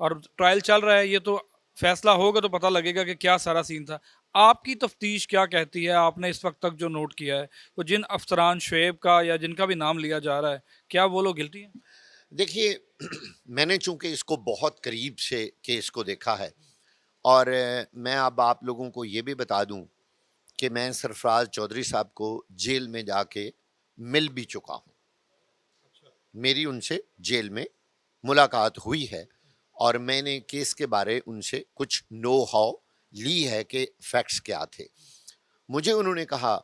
اور ٹرائل چل رہا ہے, یہ تو فیصلہ ہوگا تو پتہ لگے گا کہ کیا سارا سین تھا. آپ کی تفتیش کیا کہتی ہے, آپ نے اس وقت تک جو نوٹ کیا ہے, وہ جن افسران شعیب کا یا جن کا بھی نام لیا جا رہا ہے, کیا وہ لوگ گلٹی ہیں؟ دیکھیے میں نے چونکہ اس کو بہت قریب سے کیس کو دیکھا ہے، اور میں اب آپ لوگوں کو یہ بھی بتا دوں کہ میں سرفراز چودھری صاحب کو جیل میں جا کے مل بھی چکا ہوں. میری ان سے جیل میں ملاقات ہوئی ہے اور میں نے کیس کے بارے ان سے کچھ نو ہاؤ لی ہے کہ فیکٹس کیا تھے. مجھے انہوں نے کہا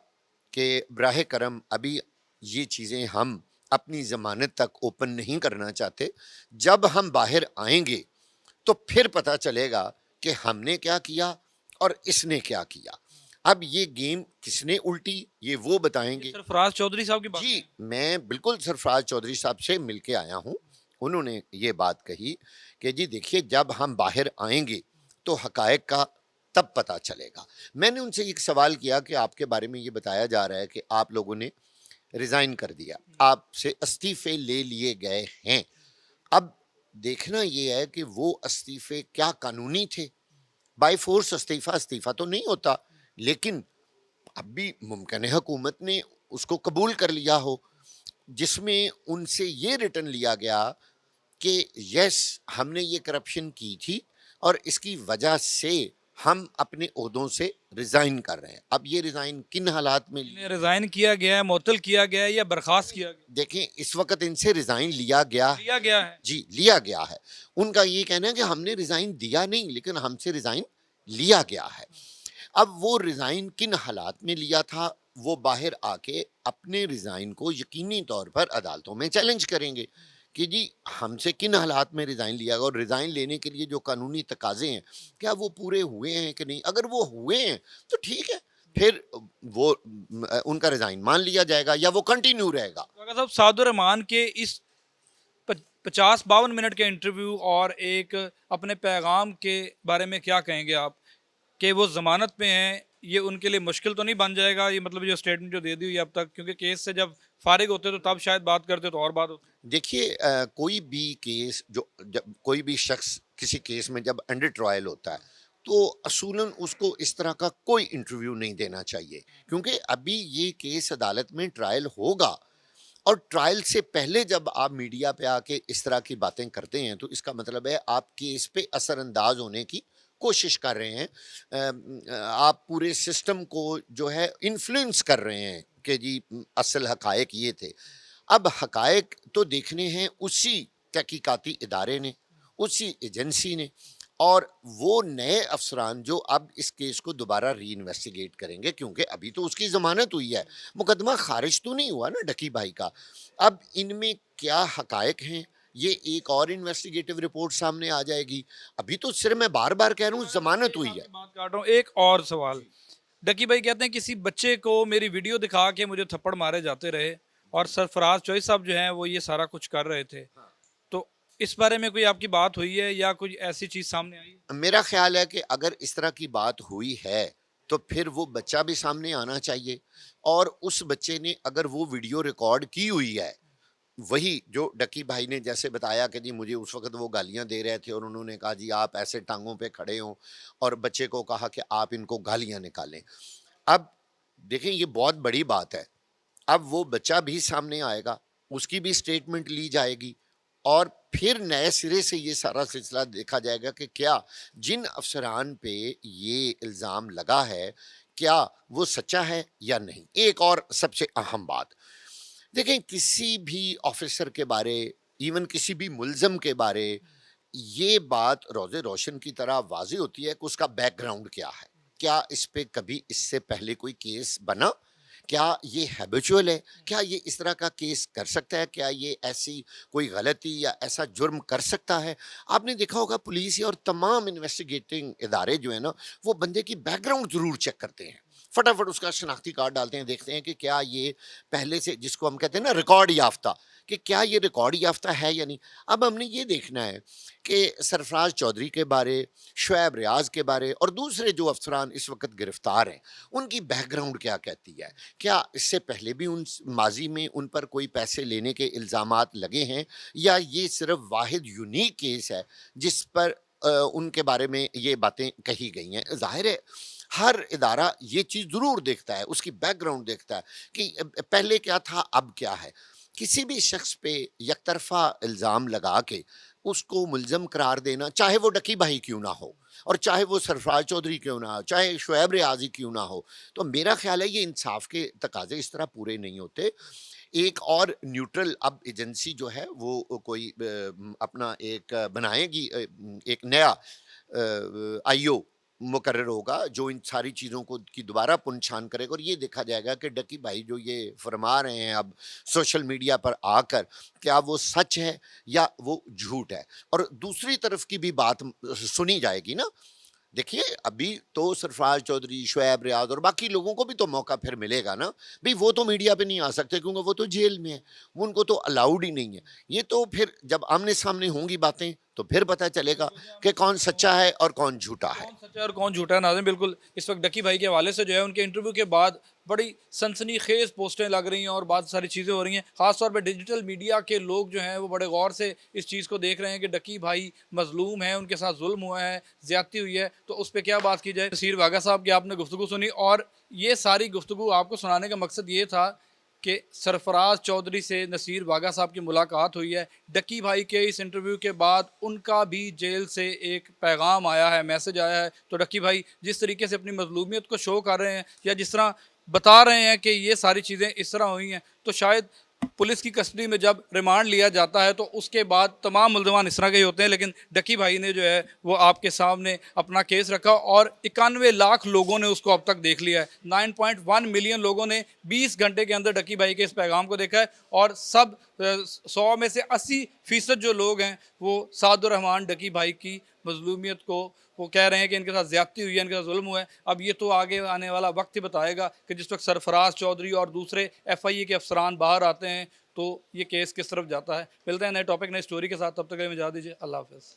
کہ براہ کرم ابھی یہ چیزیں ہم اپنی ضمانت تک اوپن نہیں کرنا چاہتے، جب ہم باہر آئیں گے تو پھر پتہ چلے گا کہ ہم نے کیا کیا اور اس نے کیا کیا. اب یہ گیم کس نے الٹی یہ وہ بتائیں گے. سرفراز چودھری صاحب کی بات جی میں بالکل سرفراز چودھری صاحب سے مل کے آیا ہوں. انہوں نے یہ بات کہی کہ جی دیکھیے جب ہم باہر آئیں گے تو حقائق کا تب پتہ چلے گا. میں نے ان سے ایک سوال کیا کہ آپ کے بارے میں یہ بتایا جا رہا ہے کہ آپ لوگوں نے ریزائن کر دیا، آپ سے استعفے لے لیے گئے ہیں. اب دیکھنا یہ ہے کہ وہ استعفے کیا قانونی تھے. بائی فورس استعفیٰ تو نہیں ہوتا، لیکن اب بھی ممکن ہے حکومت نے اس کو قبول کر لیا ہو، جس میں ان سے یہ ریٹن لیا گیا کہ یس ہم نے یہ کرپشن کی تھی اور اس کی وجہ سے ہم اپنے عہدوں سے ریزائن کر رہے ہیں. اب یہ ریزائن کن حالات میں ریزائن کیا گیا ہے, معطل کیا گیا ہے یا برخاست کیا گیا؟ دیکھیں اس وقت ان سے ریزائن لیا گیا لیا گیا ہے. جی لیا گیا ہے. ان کا یہ کہنا ہے کہ ہم نے ریزائن دیا نہیں لیکن ہم سے ریزائن لیا گیا ہے. اب وہ ریزائن کن حالات میں لیا تھا وہ باہر آ کے اپنے ریزائن کو یقینی طور پر عدالتوں میں چیلنج کریں گے کہ جی ہم سے کن حالات میں ریزائن لیا گیا اور ریزائن لینے کے لیے جو قانونی تقاضے ہیں کیا وہ پورے ہوئے ہیں کہ نہیں. اگر وہ ہوئے ہیں تو ٹھیک ہے، پھر وہ ان کا ریزائن مان لیا جائے گا یا وہ کنٹینیو رہے گا. ڈاکٹر صاحب سعد الرحمان کے اس 50-52 منٹ کے انٹرویو اور ایک اپنے پیغام کے بارے میں کیا کہیں گے آپ کہ وہ ضمانت پہ ہیں؟ یہ ان کے لیے مشکل تو نہیں بن جائے گا یہ مطلب جو اسٹیٹمنٹ جو دے دی ہوئی اب تک، کیونکہ کیس سے جب فارغ ہوتے تو تب شاید بات کرتے تو اور بات ہوتی. دیکھیے کوئی بھی کیس جب کوئی بھی شخص کسی کیس میں جب انڈر ٹرائل ہوتا ہے تو اصولاً اس کو اس طرح کا کوئی انٹرویو نہیں دینا چاہیے، کیونکہ ابھی یہ کیس عدالت میں ٹرائل ہوگا اور ٹرائل سے پہلے جب آپ میڈیا پہ آ کے اس طرح کی باتیں کرتے ہیں تو اس کا مطلب ہے آپ کیس پہ اثر انداز ہونے کی کوشش کر رہے ہیں، آپ پورے سسٹم کو جو ہے انفلوئنس کر رہے ہیں کہ جی اصل حقائق یہ تھے. اب حقائق تو دیکھنے ہیں اسی تحقیقاتی ادارے نے، اسی ایجنسی نے، اور وہ نئے افسران جو اب اس کیس کو دوبارہ ری انویسٹیگیٹ کریں گے، کیونکہ ابھی تو اس کی ضمانت ہوئی ہے، مقدمہ خارج تو نہیں ہوا نا ڈکی بھائی کا. اب ان میں کیا حقائق ہیں یہ ایک اور انویسٹیگیٹو رپورٹ سامنے آ جائے گی. ابھی تو صرف میں بار بار کہہ رہا ہوں ضمانت ہوئی ہے. بات کاٹ رہا ہوں. ایک اور سوال, ڈکی بھائی کہتے ہیں کسی بچے کو میری ویڈیو دکھا کے مجھے تھپڑ مارے جاتے رہے اور سرفراز چوہدری صاحب جو ہیں وہ یہ سارا کچھ کر رہے تھے, تو اس بارے میں کوئی آپ کی بات ہوئی ہے یا کوئی ایسی چیز سامنے آئی ہے؟ میرا خیال ہے کہ اگر اس طرح کی بات ہوئی ہے تو پھر وہ بچہ بھی سامنے آنا چاہیے، اور اس بچے نے اگر وہ ویڈیو ریکارڈ کی ہوئی ہے، وہی جو ڈکی بھائی نے جیسے بتایا کہ جی مجھے اس وقت وہ گالیاں دے رہے تھے اور انہوں نے کہا جی آپ ایسے ٹانگوں پہ کھڑے ہوں، اور بچے کو کہا کہ آپ ان کو گالیاں نکالیں. اب دیکھیں یہ بہت بڑی بات ہے. اب وہ بچہ بھی سامنے آئے گا، اس کی بھی سٹیٹمنٹ لی جائے گی، اور پھر نئے سرے سے یہ سارا سلسلہ دیکھا جائے گا کہ کیا جن افسران پہ یہ الزام لگا ہے کیا وہ سچا ہے یا نہیں. ایک اور سب سے اہم بات، دیکھیں کسی بھی آفیسر کے بارے، ایون کسی بھی ملزم کے بارے، یہ بات روز روشن کی طرح واضح ہوتی ہے کہ اس کا بیک گراؤنڈ کیا ہے. کیا اس پہ کبھی اس سے پہلے کوئی کیس بنا؟ کیا یہ ہیبیچول ہے؟ کیا یہ اس طرح کا کیس کر سکتا ہے؟ کیا یہ ایسی کوئی غلطی یا ایسا جرم کر سکتا ہے؟ آپ نے دیکھا ہوگا پولیس اور تمام انویسٹیگیٹنگ ادارے جو ہیں نا وہ بندے کی بیک گراؤنڈ ضرور چیک کرتے ہیں. فٹافٹ اس کا شناختی کارڈ ڈالتے ہیں, دیکھتے ہیں کہ کیا یہ پہلے سے, جس کو ہم کہتے ہیں نا ریکارڈ یافتہ, کہ کیا یہ ریکارڈ یافتہ ہے یا نہیں. اب ہم نے یہ دیکھنا ہے کہ سرفراز چودھری کے بارے, شعیب ریاض کے بارے اور دوسرے جو افسران اس وقت گرفتار ہیں ان کی بیک گراؤنڈ کیا کہتی ہے. کیا اس سے پہلے بھی ان ماضی میں ان پر کوئی پیسے لینے کے الزامات لگے ہیں, یا یہ صرف واحد یونیک کیس ہے جس پر ان کے بارے میں یہ باتیں کہی گئی ہیں. ظاہر ہے ہر ادارہ یہ چیز ضرور دیکھتا ہے, اس کی بیک گراؤنڈ دیکھتا ہے کہ پہلے کیا تھا اب کیا ہے. کسی بھی شخص پہ یک طرفہ الزام لگا کے اس کو ملزم قرار دینا, چاہے وہ ڈکی بھائی کیوں نہ ہو اور چاہے وہ سرفراز چودھری کیوں نہ ہو, چاہے شعیب ریاضی کیوں نہ ہو, تو میرا خیال ہے یہ انصاف کے تقاضے اس طرح پورے نہیں ہوتے. ایک اور نیوٹرل اب ایجنسی جو ہے وہ کوئی اپنا ایک بنائے گی, ایک نیا آئی او مقرر ہوگا جو ان ساری چیزوں کو کی دوبارہ پنچھان کرے گا, اور یہ دیکھا جائے گا کہ ڈکی بھائی جو یہ فرما رہے ہیں اب سوشل میڈیا پر آ کر, کیا وہ سچ ہے یا وہ جھوٹ ہے. اور دوسری طرف کی بھی بات سنی جائے گی نا. دیکھیے ابھی تو سرفراز چودھری, شعیب ریاض اور باقی لوگوں کو بھی تو موقع پھر ملے گا نا بھئی. وہ تو میڈیا پہ نہیں آ سکتے کیونکہ وہ تو جیل میں ہیں, ان کو تو الاؤڈ ہی نہیں ہے. یہ تو پھر جب آمنے سامنے ہوں گی باتیں تو پھر پتہ چلے گا کہ کون سچا ہے اور کون جھوٹا ہے. کون سچا ہے اور کون جھوٹا ہے. ناظرین بالکل اس وقت ڈکی بھائی کے حوالے سے جو ہے ان کے انٹرویو کے بعد بڑی سنسنی خیز پوسٹیں لگ رہی ہیں اور بہت ساری چیزیں ہو رہی ہیں. خاص طور پہ ڈیجیٹل میڈیا کے لوگ جو ہیں وہ بڑے غور سے اس چیز کو دیکھ رہے ہیں کہ ڈکی بھائی مظلوم ہیں, ان کے ساتھ ظلم ہوا ہے, زیادتی ہوئی ہے, تو اس پہ کیا بات کی جائے. نصیر واگا صاحب کی آپ نے گفتگو سنی, اور یہ ساری گفتگو آپ کو سنانے کا مقصد یہ تھا کہ سرفراز چودھری سے نصیر واگا صاحب کی ملاقات ہوئی ہے. ڈکی بھائی کے اس انٹرویو کے بعد ان کا بھی جیل سے ایک پیغام آیا ہے, میسج آیا ہے. تو ڈکی بھائی جس طریقے سے اپنی مظلومیت کو شو کر رہے ہیں یا جس طرح بتا رہے ہیں کہ یہ ساری چیزیں اس طرح ہوئی ہیں, تو شاید پولیس کی کسٹڈی میں جب ریمانڈ لیا جاتا ہے تو اس کے بعد تمام ملزمان اس طرح کے ہی ہوتے ہیں. لیکن ڈکی بھائی نے جو ہے وہ آپ کے سامنے اپنا کیس رکھا اور 91 لاکھ لوگوں نے اس کو اب تک دیکھ لیا ہے. 9.1 ملین لوگوں نے 20 گھنٹے کے اندر ڈکی بھائی کے اس پیغام کو دیکھا ہے, اور سب 100 میں سے 80% جو لوگ ہیں وہ سعد الرحمان ڈکی بھائی کی مظلومیت کو وہ کہہ رہے ہیں کہ ان کے ساتھ زیادتی ہوئی ہے, ان کے ساتھ ظلم ہوا ہے. اب یہ تو آگے آنے والا وقت ہی بتائے گا کہ جس وقت سرفراز چودھری اور دوسرے ایف آئی اے کے افسران باہر آتے ہیں تو یہ کیس کس طرف جاتا ہے. ملتے ہیں نئے ٹاپک نئے اسٹوری کے ساتھ, تب تک کے لیے مجھے اجازت دیجیے. اللہ حافظ.